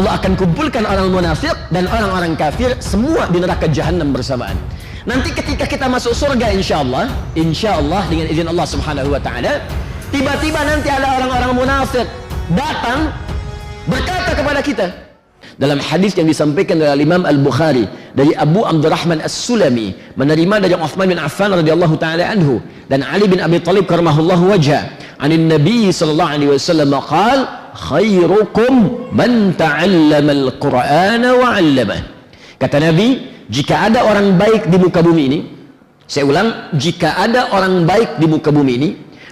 Allah akan kumpulkan orang munafik dan orang-orang kafir semua di neraka jahanam bersamaan. Nanti ketika kita masuk surga insya Allah dengan izin Allah Subhanahu wa taala, tiba-tiba nanti ada orang-orang munafik datang berkata kepada kita. Dalam hadis yang disampaikan oleh Imam Al-Bukhari dari Abu Abdurrahman As-Sulami, menerima dari Uthman bin Affan radhiyallahu taala anhu dan Ali bin Abi Thalib karramallahu wajha, anin Nabi sallallahu alaihi wasallam qala khairukum man ta'allama al-Qur'ana wa 'allamah. Kata Nabi, jika ada orang baik di muka bumi ini, saya ulang, jika ada orang baik di muka bumi ini,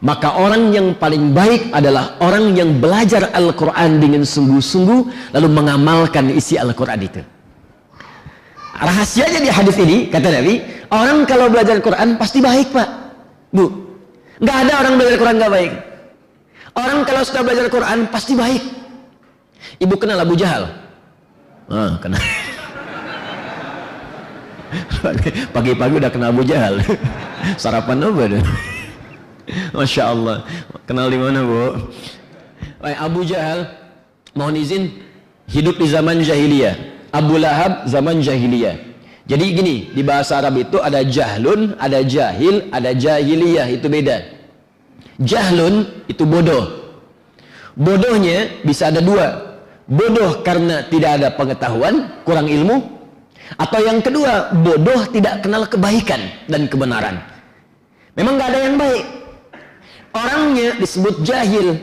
maka orang yang paling baik adalah orang yang belajar Al-Quran dengan sungguh-sungguh lalu mengamalkan isi Al-Quran itu. Rahasianya di hadis ini, kata Nabi, orang kalau belajar Al-Quran pasti baik, Pak, Bu. Nggak ada orang belajar Al-Quran nggak baik. Orang kalau sudah belajar Al-Quran pasti baik. Ibu kenal Abu Jahal? Kenal. Pagi-pagi udah kenal Abu Jahal. Sarapan apa deh? Masya Allah. Kenal di mana, Bu? Abu Jahal, mohon izin, hidup di zaman jahiliyah. Abu Lahab zaman jahiliyah. Jadi gini, di bahasa Arab itu ada jahlun, ada jahil, ada jahiliyah, itu beda. Jahlun itu bodoh. Bodohnya bisa ada dua. Bodoh karena tidak ada pengetahuan, kurang ilmu. Atau yang kedua, bodoh tidak kenal kebaikan dan kebenaran. Memang gak ada yang baik. Orangnya disebut jahil.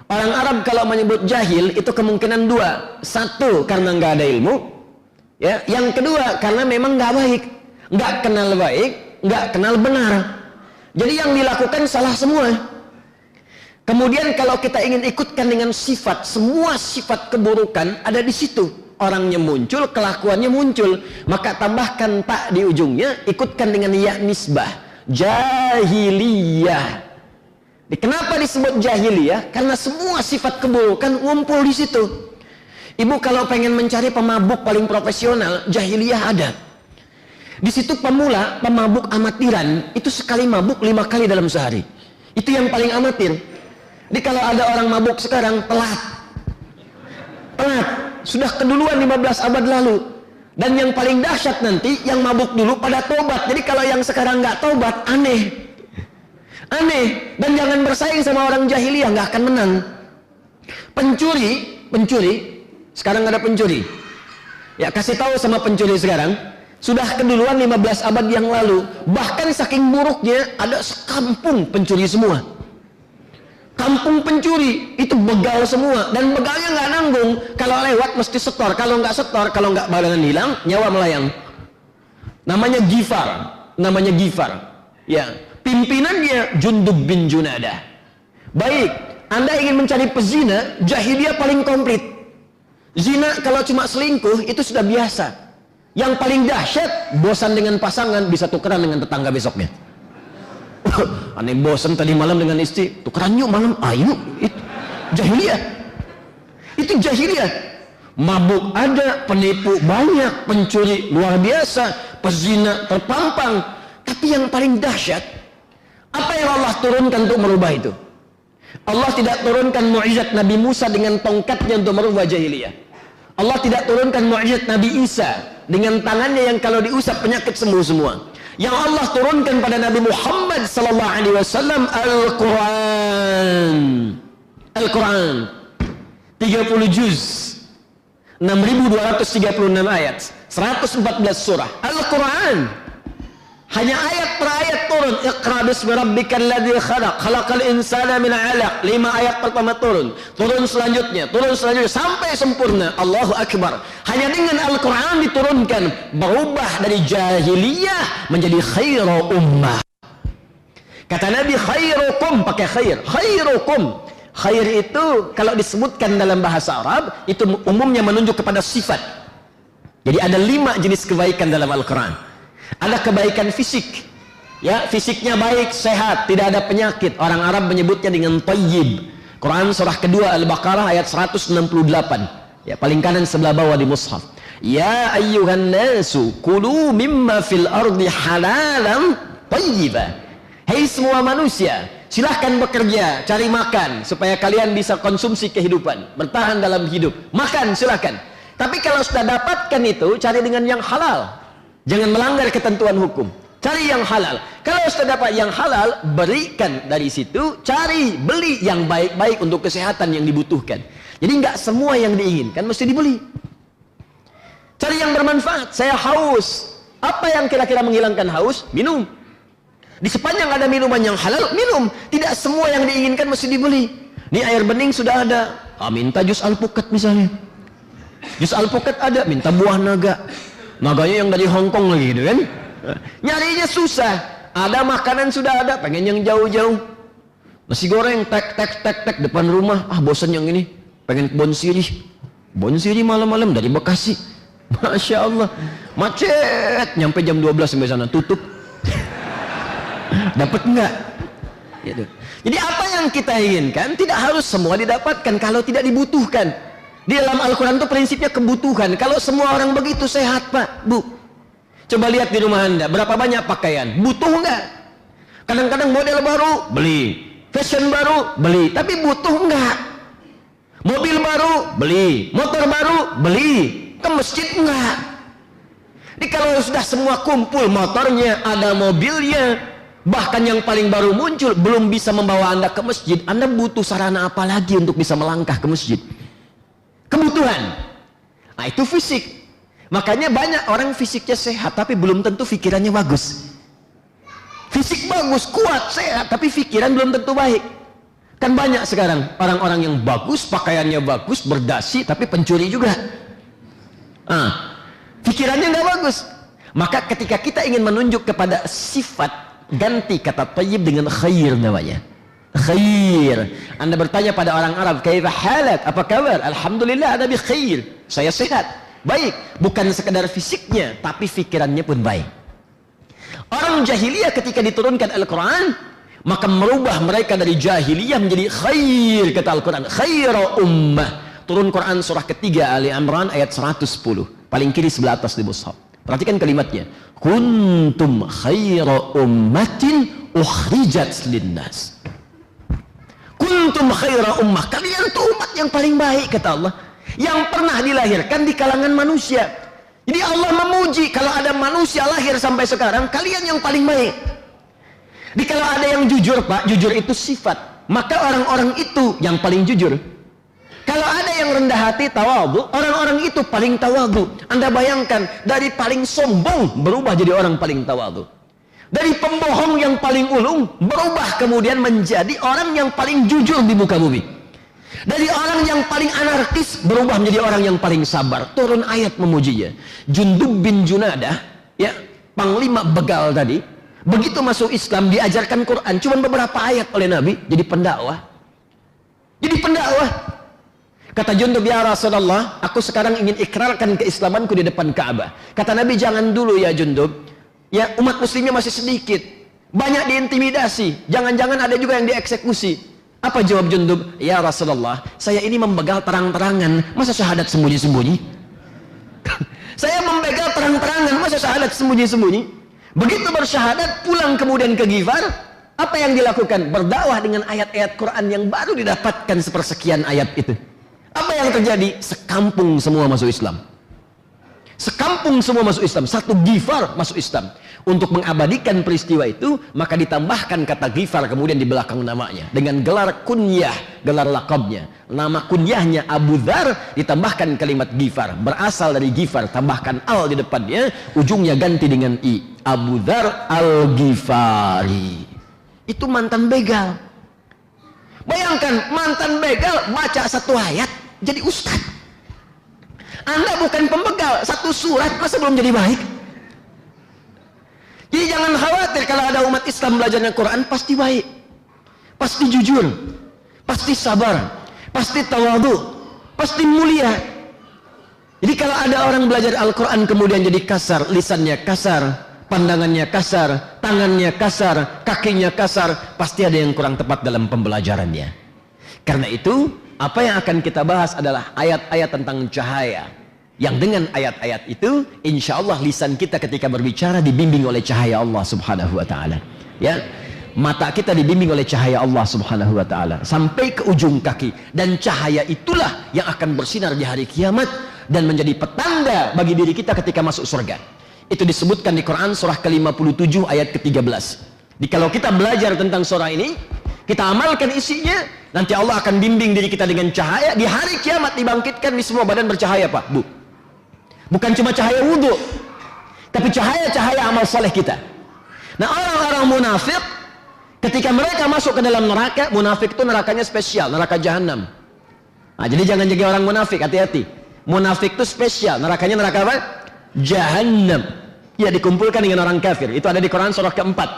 Orang Arab kalau menyebut jahil itu kemungkinan dua. Satu, karena nggak ada ilmu, ya. Yang kedua, karena memang nggak baik, nggak kenal baik, nggak kenal benar. Jadi yang dilakukan salah semua. Kemudian kalau kita ingin ikutkan dengan sifat, semua sifat keburukan ada di situ. Orangnya muncul, kelakuannya muncul. Maka tambahkan tak di ujungnya, ikutkan dengan ya nisbah, jahiliyah. Kenapa disebut jahiliyah? Karena semua sifat keburukan ngumpul di situ. Ibu kalau pengen mencari pemabuk paling profesional, jahiliyah ada. Di situ pemula, pemabuk amatiran, itu sekali mabuk 5 kali dalam sehari. Itu yang paling amatir. Jadi kalau ada orang mabuk sekarang, telat. Sudah keduluan 15 abad lalu. Dan yang paling dahsyat nanti, yang mabuk dulu pada tobat. Jadi kalau yang sekarang nggak tobat, aneh. Dan jangan bersaing sama orang jahiliyah, nggak akan menang. Pencuri, sekarang ada pencuri. Ya, kasih tahu sama pencuri sekarang, sudah keduluan 15 abad yang lalu. Bahkan saking buruknya, ada sekampung pencuri semua. Kampung pencuri, itu begal semua. Dan begalnya nggak nanggung. Kalau lewat mesti setor, kalau nggak setor, kalau nggak barengan hilang, nyawa melayang. Namanya Gifar. Ya. Pimpinannya Jundub bin Junadah. Baik, Anda ingin mencari pezina, jahiliyah paling komplit. Zina kalau cuma selingkuh itu sudah biasa. Yang paling dahsyat, bosan dengan pasangan bisa tukeran dengan tetangga besoknya. Aneh bosan tadi malam dengan istri, tukeran yuk malam, ayo. Jahiliyah. Itu jahiliyah. Mabuk ada, penipu banyak, pencuri luar biasa, pezina terpampang. Tapi yang paling dahsyat, apa yang Allah turunkan untuk merubah itu? Allah tidak turunkan mukjizat Nabi Musa dengan tongkatnya untuk merubah jahiliyah. Allah tidak turunkan mukjizat Nabi Isa dengan tangannya yang kalau diusap penyakit sembuh semua. Yang Allah turunkan pada Nabi Muhammad sallallahu alaihi wasallam Al-Quran 30 juz, 6.236 ayat, 114 surah. Al-Quran hanya ayat per ayat turun. Iqra bismi rabbikal ladzi khalaq, khalaqal insana min 'alaq. 5 ayat pertama turun selanjutnya sampai sempurna. Allahu akbar. Hanya dengan Al-Qur'an diturunkan, berubah dari jahiliyah menjadi khairu ummah. Kata Nabi, khairukum, pakai khair. Khairukum. Khair itu kalau disebutkan dalam bahasa Arab itu umumnya menunjuk kepada sifat. Jadi ada 5 jenis kebaikan dalam Al-Qur'an. Ada kebaikan fisik, ya, fisiknya baik, sehat, tidak ada penyakit. Orang Arab menyebutnya dengan tayyib. Quran surah kedua Al-Baqarah ayat 168. Ya, paling kanan sebelah bawah di mushaf. Ya ayyuhan nasu kulu mimma fil ardi halalan tayyiba. Hei semua manusia, Silahkan bekerja, cari makan supaya kalian bisa konsumsi kehidupan, bertahan dalam hidup. Makan silahkan. Tapi kalau sudah dapatkan itu, cari dengan yang halal. Jangan melanggar ketentuan hukum. Cari yang halal. Kalau sudah dapat yang halal, berikan dari situ. Cari, beli yang baik-baik untuk kesehatan yang dibutuhkan. Jadi nggak semua yang diinginkan mesti dibeli. Cari yang bermanfaat. Saya haus. Apa yang kira-kira menghilangkan haus? Minum. Di sepanjang ada minuman yang halal, minum. Tidak semua yang diinginkan mesti dibeli. Ini air bening sudah ada. Minta jus alpukat misalnya. Jus alpukat ada, minta buah naga. Naganya yang dari Hongkong lagi gitu kan. Nyarinya susah. Ada makanan sudah ada, pengen yang jauh-jauh. Nasi goreng, tek depan rumah. Bosan yang ini. Pengen bon sirih. Bon sirih malam-malam dari Bekasi. Masya Allah. Macet. Nyampe jam 12 sampai sana, tutup. Dapat enggak? Gitu. Jadi apa yang kita inginkan tidak harus semua didapatkan kalau tidak dibutuhkan. Di dalam Al-Quran itu prinsipnya kebutuhan. Kalau semua orang begitu sehat Pak, Bu. Coba lihat di rumah Anda, berapa banyak pakaian? Butuh enggak? Kadang-kadang model baru, beli. Fashion baru, beli. Tapi butuh enggak? Mobil baru, beli. Motor baru, beli. Ke masjid enggak? Jadi kalau sudah semua kumpul, motornya, ada mobilnya, bahkan yang paling baru muncul belum bisa membawa Anda ke masjid, Anda butuh sarana apa lagi untuk bisa melangkah ke masjid? Kebutuhan. Nah itu fisik. Makanya banyak orang fisiknya sehat tapi belum tentu pikirannya bagus. Fisik bagus, kuat, sehat, tapi pikiran belum tentu baik. Kan banyak sekarang orang-orang yang bagus, pakaiannya bagus, berdasi, tapi pencuri juga. Pikirannya nggak bagus. Maka ketika kita ingin menunjuk kepada sifat, ganti kata tayyib dengan khair namanya. Khair. Anda bertanya pada orang Arab, kaifa halak? Apa kabar? Alhamdulillah ada bi khair. Saya sehat. Baik. Bukan sekedar fisiknya, tapi pikirannya pun baik. Orang jahiliyah ketika diturunkan Al-Quran, maka merubah mereka dari jahiliyah menjadi khair, kata Al-Quran. Khairu ummah. Turun Quran surah ketiga Ali Imran ayat 110. Paling kiri sebelah atas di mushaf. Perhatikan kalimatnya. Kuntum khairu ummatin ukhrijat linnas. Kuntum khairu ummah. Kalian itu umat yang paling baik, kata Allah. Yang pernah dilahirkan di kalangan manusia. Jadi Allah memuji kalau ada manusia lahir sampai sekarang, kalian yang paling baik. Jadi kalau ada yang jujur Pak, jujur itu sifat. Maka orang-orang itu yang paling jujur. Kalau ada yang rendah hati, tawadhu, orang-orang itu paling tawadhu. Anda bayangkan, dari paling sombong berubah jadi orang paling tawadhu. Dari pembohong yang paling ulung berubah kemudian menjadi orang yang paling jujur di muka bumi. Dari orang yang paling anarkis berubah menjadi orang yang paling sabar. Turun ayat memujinya. Jundub bin Junadah, ya, panglima begal tadi, begitu masuk Islam diajarkan Quran cuma beberapa ayat oleh Nabi, jadi pendakwah. Jadi pendakwah. Kata Jundub, ya Rasulullah, aku sekarang ingin ikrarkan keislamanku di depan Ka'bah. Kata Nabi, jangan dulu ya Jundub. Ya, umat muslimnya masih sedikit. Banyak diintimidasi. Jangan-jangan ada juga yang dieksekusi. Apa jawab Jundub? Ya Rasulullah, saya ini membegal terang-terangan. Masa syahadat sembunyi-sembunyi? Saya membegal terang-terangan. Masa syahadat sembunyi-sembunyi? Begitu bersyahadat, pulang kemudian ke Ghifar. Apa yang dilakukan? Berdakwah dengan ayat-ayat Quran yang baru didapatkan sepersekian ayat itu. Apa yang terjadi? Sekampung semua masuk Islam. Sekampung semua masuk Islam. Satu Ghifar masuk Islam. Untuk mengabadikan peristiwa itu, maka ditambahkan kata Ghifar kemudian di belakang namanya. Dengan gelar kunyah, gelar lakabnya. Nama kunyahnya Abu Dzar, ditambahkan kalimat Ghifar. Berasal dari Ghifar, tambahkan al di depannya, ujungnya ganti dengan i. Abu Dzar al-Ghifari. Itu mantan begal. Bayangkan, mantan begal baca satu ayat jadi ustaz. Anda bukan pembegal, satu surat masa belum jadi baik? Jadi jangan khawatir kalau ada umat Islam belajarnya Quran pasti baik, pasti jujur, pasti sabar, pasti tawadhu, pasti mulia. Jadi kalau ada orang belajar Al-Quran kemudian jadi kasar, lisannya kasar, pandangannya kasar, tangannya kasar, kakinya kasar, pasti ada yang kurang tepat dalam pembelajarannya. Karena itu, apa yang akan kita bahas adalah ayat-ayat tentang cahaya. Yang dengan ayat-ayat itu, insya Allah lisan kita ketika berbicara dibimbing oleh cahaya Allah Subhanahu wa Ta'ala. Ya, mata kita dibimbing oleh cahaya Allah Subhanahu wa taala sampai ke ujung kaki, dan cahaya itulah yang akan bersinar di hari kiamat dan menjadi petanda bagi diri kita ketika masuk surga. Itu disebutkan di Quran surah ke-57 ayat ke-13. Jadi kalau kita belajar tentang surah ini, kita amalkan isinya, nanti Allah akan bimbing diri kita dengan cahaya. Di hari kiamat dibangkitkan di semua badan bercahaya, Pak, Bu. Bukan cuma cahaya wudhu, tapi cahaya-cahaya amal saleh kita. Nah, orang-orang munafik ketika mereka masuk ke dalam neraka, munafik itu nerakanya spesial, neraka jahanam. Nah, jadi jangan jadi orang munafik, hati-hati. Munafik itu spesial, nerakanya neraka apa? Jahanam. Ya, dikumpulkan dengan orang kafir. Itu ada di Quran surah keempat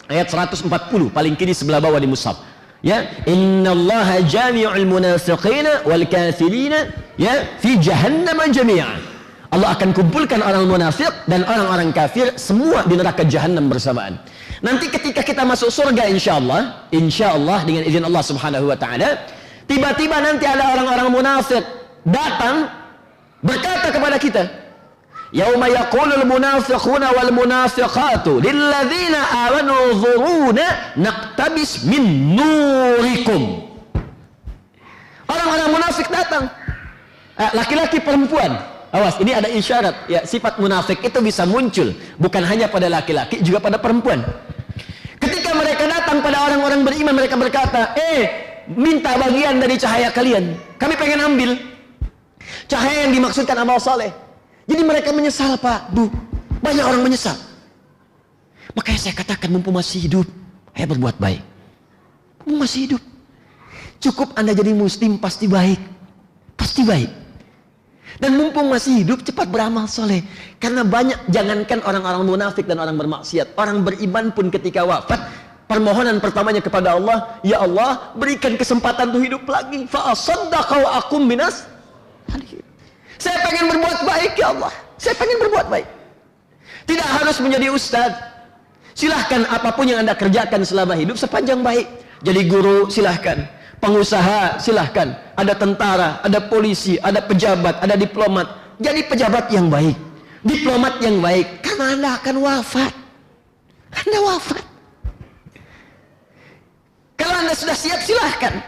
ayat 140, paling kiri sebelah bawah di mushaf. Ya, innallaha jami'ul munafiqina wal kafirina ya fi jahannam jami'an. Allah akan kumpulkan orang munafik dan orang-orang kafir semua di neraka jahanam bersamaan. Nanti ketika kita masuk surga insyaallah dengan izin Allah Subhanahu wa taala, tiba-tiba nanti ada orang-orang munafik datang berkata kepada kita, yauma yaqulul munafiquna wal munafiqatu lil ladzina amanu dhuruna naqtabis min nurikum. Orang-orang munafik datang, laki-laki perempuan. Awas, ini ada isyarat ya, sifat munafik itu bisa muncul bukan hanya pada laki-laki, juga pada perempuan. Ketika mereka datang pada orang-orang beriman, mereka berkata, minta bagian dari cahaya kalian, kami pengen ambil. Cahaya yang dimaksudkan amal saleh. Jadi mereka menyesal, Pak, Bu, banyak orang menyesal. Makanya saya katakan, mumpung masih hidup, ayo berbuat baik. Mumpung masih hidup, cukup Anda jadi muslim, pasti baik, pasti baik. Dan mumpung masih hidup, cepat beramal soleh. Karena banyak, jangankan orang-orang munafik dan orang bermaksiat, orang beriman pun ketika wafat, permohonan pertamanya kepada Allah, ya Allah, berikan kesempatan untuk hidup lagi. Fa'asaddaqa wa akum minas. Saya pengen berbuat baik, ya Allah. Saya pengen berbuat baik. Tidak harus menjadi ustaz. Silahkan apapun yang Anda kerjakan selama hidup sepanjang baik. Jadi guru, silahkan. Pengusaha, silahkan. Ada tentara, ada polisi, ada pejabat, ada diplomat. Jadi pejabat yang baik, diplomat yang baik, karena Anda akan wafat. Anda wafat. Kalau Anda sudah siap, silahkan.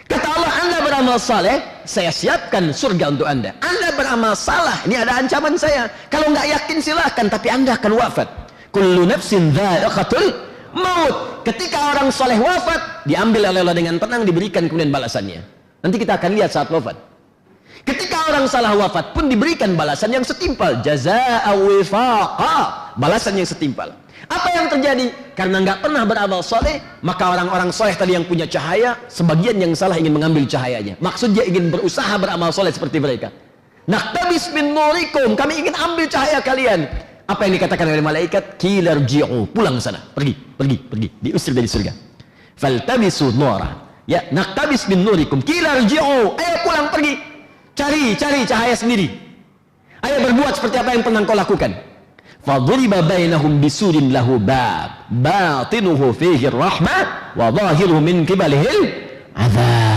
Kata Allah, Anda beramal saleh, saya siapkan surga untuk Anda. Anda beramal salah, ini ada ancaman saya. Kalau nggak yakin, silahkan, tapi Anda akan wafat. Kullu nafsin dha'iqatul maut. Ketika orang soleh wafat, diambil oleh Allah dengan tenang, diberikan kemudian balasannya. Nanti kita akan lihat saat wafat. Ketika orang salah wafat pun diberikan balasan yang setimpal, jazaa'a wifaqa, balasan yang setimpal. Apa yang terjadi? Karena nggak pernah beramal soleh, maka orang-orang soleh tadi yang punya cahaya, sebagian yang salah ingin mengambil cahayanya. Maksudnya ingin berusaha beramal soleh seperti mereka. Naqtabis min nurikum, kami ingin ambil cahaya kalian. Apa yang dikatakan oleh malaikat? Kilarji'u, pulang sana, pergi, diusir dari surga. Faltabisu nura, ya, naqtabis min nurikum, kilarji'u, ayo pulang, pergi, cari cahaya sendiri. Ayo berbuat seperti apa yang pernah kau lakukan. Faduriba bainahum bisurin lahu bab, batinuhu fihi rahmah, wa zahiruhu min qibalihil azab.